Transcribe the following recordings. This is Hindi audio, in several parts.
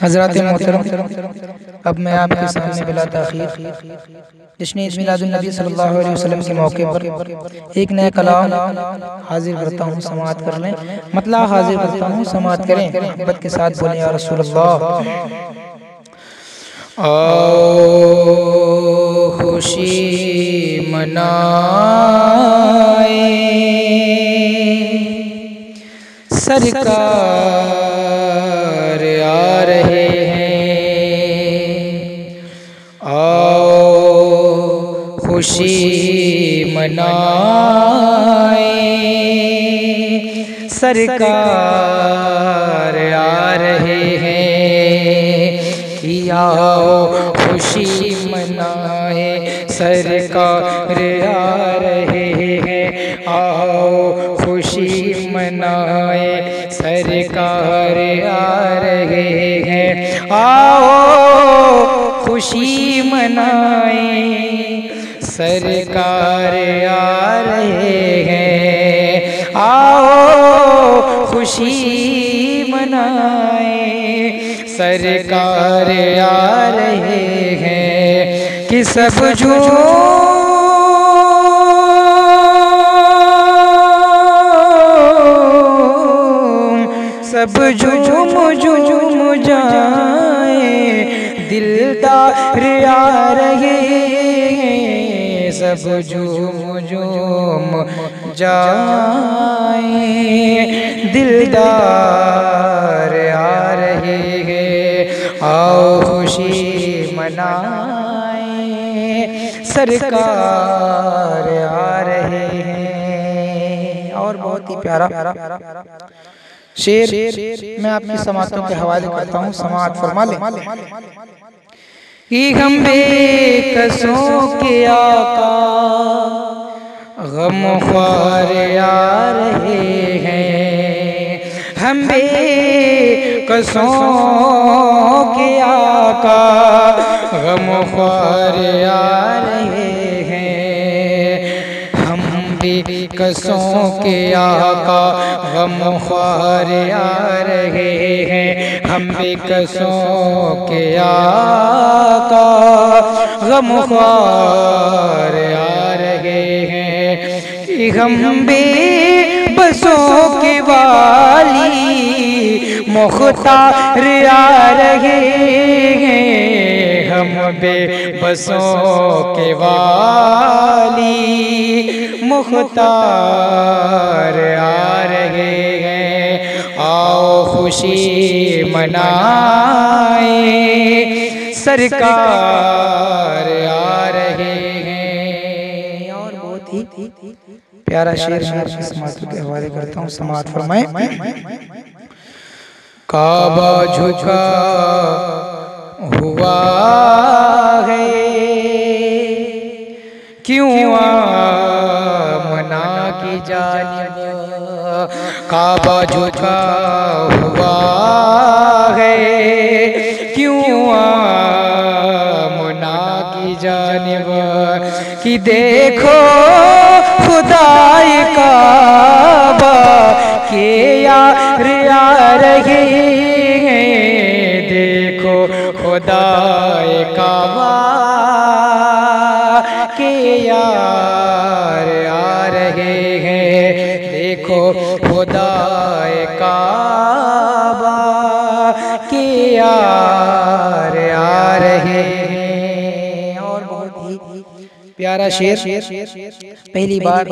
हज़रात मोहतरम, अब मैं आपके सामने बिला ताख़ीर जश्न ईद मिलादुन नबी सल्लल्लाहु अलैहि वसल्लम के मौके पर एक नया कलाम हाजिर करता हूँ, समाअत कर लें। मतला हाजिर करता हूँ, समाअत करें, मोहब्बत के साथ बोलें या रसूल अल्लाह। आओ खुशी मनाए सरकार आ रहे हैं, आओ खुशी मनाए सरकार आ रहे हैं, आओ खुशी मनाए सरकार आ रहे हैं, आओ खुशी मनाए सरकार आ रहे हैं, आओ खुशी मनाए सरकार आ रहे हैं, आओ खुशी मनाए सरकार आ रहे हैं कि सब झूम झूम जाए दिलदार आ रहे हैं, सब झूम झूम जाए दिलदार आ रहे हैं, आओ खुशी मनाए सरकार आ रहे हैं। और बहुत ही प्यारा शेर मैं आपकी समातों के हवाले करता हूँ, समाअत फरमा लें। कि हम बेकसों के आका गमख्वार आ रहे हैं, हम बेकसों के आका गमख्वार आ रहे हैं, हम बेकसों के आका गमख्वार आ रहे हैं, हम बेकसों के आका गमख्वार आ रहे हैं, कि हम बेबसों के वाली मुख्तार आ रहे हैं, हम बेबसों के वाली मुख्तार आ रहे हैं, आओ खुशी मनाए सरकार आ रहे हैं। और बहुत ही प्यारा शेर मैं आपकी समातों के हवाले करता हूँ, समाअत फरमाएं। काबा झुका हुआ है क्यों आमना की जानिब, काबा झुका हुआ है क्यों आमना की जानिब, कि देखो खुदाए काबा के यार आ रहे हैं, देखो खुदाए काबा के यार आ रहे हैं, देखो खुदाए काबा के यार आ रहे हैं। और बहुत ही प्यारा शेर पहली बार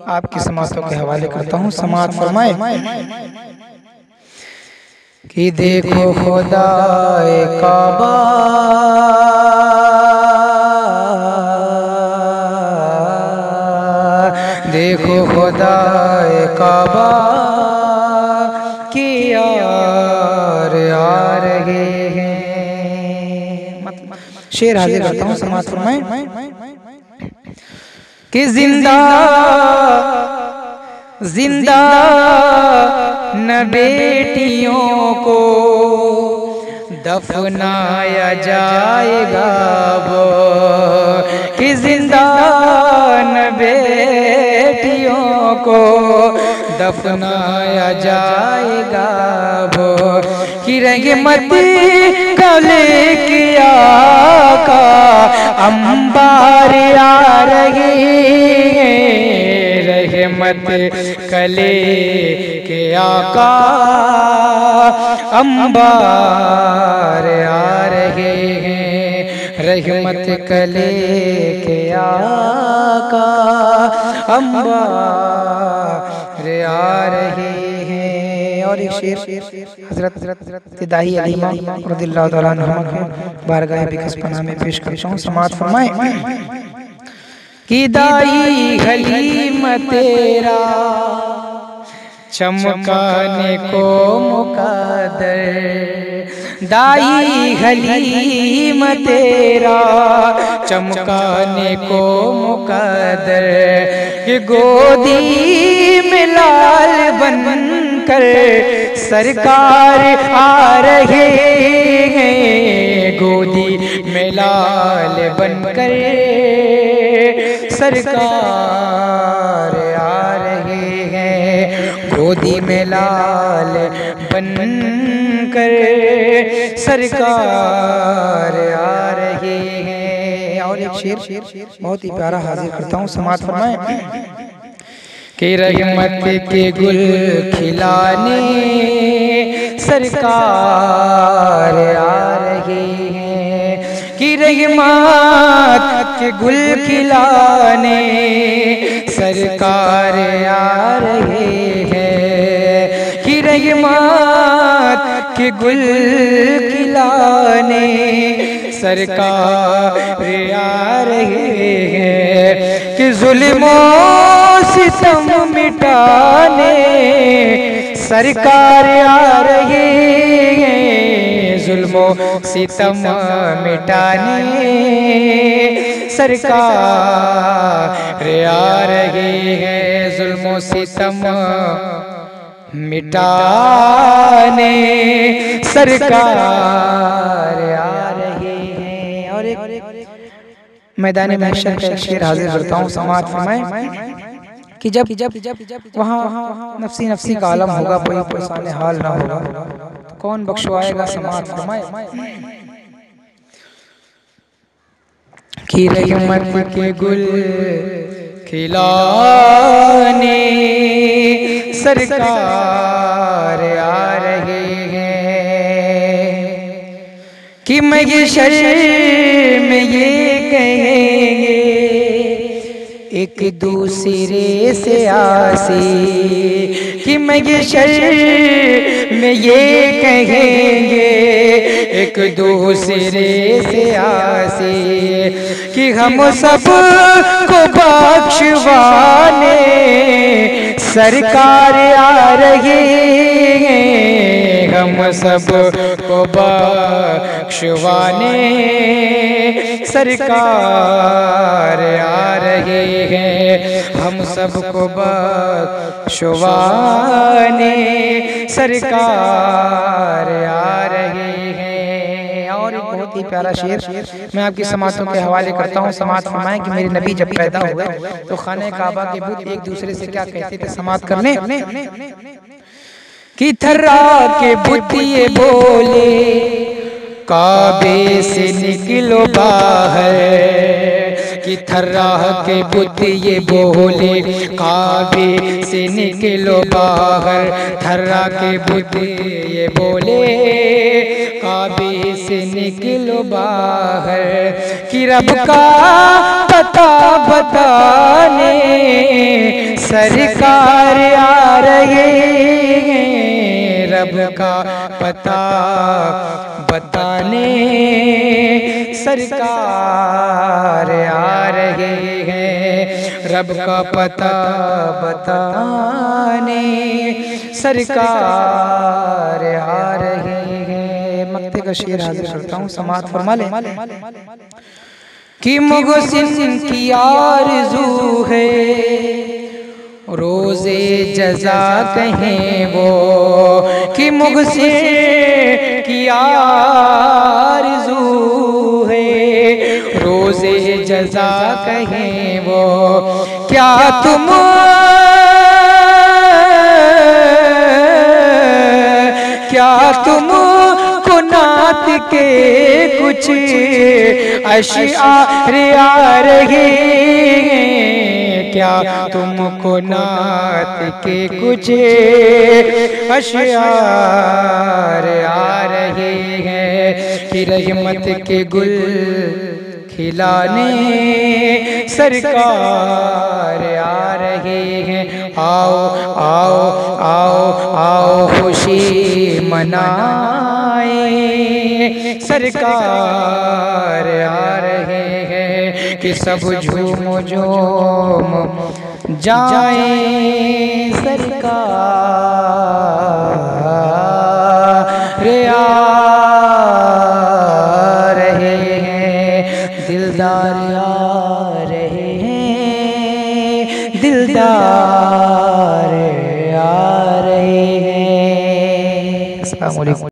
आपकी समातों के हवाले करता हूँ, समाअत फरमाए। कि देखो खुदाए काबा देखो खुदाए काबा के यार आ रहे हैं। शेर हाजिर करता हूँ, समाअत फरमाएं। कि जिंदा जिंदा न बेटियों को दफनाया जाएगा वो, कि जिंदा न बेटियों को दफनाया जाएगा वो, कि रहमत कले के आका अंबार आ रहे हैं, रहमत कले के आका अंबार आ रहे हैं, रहमत कले के आका अंबार आ रहे हैं। और एक शेर हजरत दाई अलीमा रज़ियल्लाहु तआला अन्हा के बारगाह बिकसपना में पेश करता हूँ, समाअत फरमाएं कि दाई हलीमा तेरा चमकाने को मुकद्दर, दाई हलीम तेरा चमकाने को मुकद्दर, ये गोदी में लाल बनकर सरकार आ रहे हैं, गोदी में लाल बनकर सरकार आ रहे हैं, गोदी में लाल बनकर सरकार आ रहे हैं। और एक शेर बहुत ही प्यारा हाजिर करता हूँ, समाअत फरमाएं कि रहमत के गुल खिलाने सरकार आ रहे हैं, कि रहमत के गुल खिलाने सरकार आ रहे हैं, कि रहमत के गुल खिलाने सरकार आ रहे हैं, कि जुल्मों सितम मिटाने सरकार आ रहे हैं, जुल्मों सितम मिटाने सरकार आ रहे हैं, जुल्मों सितम मिटाने सरकार आ रहे हैं। और एक मैदान महशर का शेर हाजिर करता हूँ, समाअत फरमाएं कि जब वहाँ नफसी नफसी का आलम होगा, कोई परेशान हाल ना होगा, तो कौन बख्शवाएगा। समाअत फरमाएं कि रहमत के गुल खिलाने सरकार आ रहे हैं, कि मैं ये शर्म में ये कहेंगे एक दूसरे से आसी, कि मैं ये शर्म में ये कहेंगे एक दूसरे से आसी, कि हम सब को बख्शवाने सरकार आ रहे हैं, हम सब को बख्शवाने सरकार आ रहे हैं, हम सबको बख्शवाने सरकार आ रहे हैं। और एक बहुत ही प्यारा शेर मैं आपकी समातों के हवाले करता हूँ, समात फरमाएं कि मेरे नबी जब पैदा हुए तो खाने काबा के बुत एक दूसरे से क्या कहते थे, समात करने कि थर्रा के बुत ये बोले काबे से निकलो बाहर, कि थर्रा के बुत ये बोले काबे से निकलो बाहर, थर्रा के बुत ये बोले काबे से निकलो बाहर, कि रब का पता बताने सरकार आ रहे हैं, रब का पता बताने सरकार आ रहे हैं, रब का पता बताने सरकार आ रहे हैं। मक्ते का शेर हाजिर करता हूँ, समाअत फरमा ले कि मुहसिन की आरज़ू है रोज़े जज़ा कहें वो, कि मुहसिन की आरज़ू है रोज़े जज़ा कहें वो, क्या तुम क्या तुमको नात के कुछ अशआर आ रहे हैं, क्या तुमको नात के कुछ अशआर आ रहे हैं कि रहमत के गुल खिलाने सरकार आ रहे हैं। आओ आओ आओ आओ खुशी मनाए, सरकार आ रहे हैं कि सब झूम झूम जाए, सरकार आ रहे हैं, दिलदार आ रहे हैं, दिलदार आ रहे हैं। अस्सलाम वालेकुम।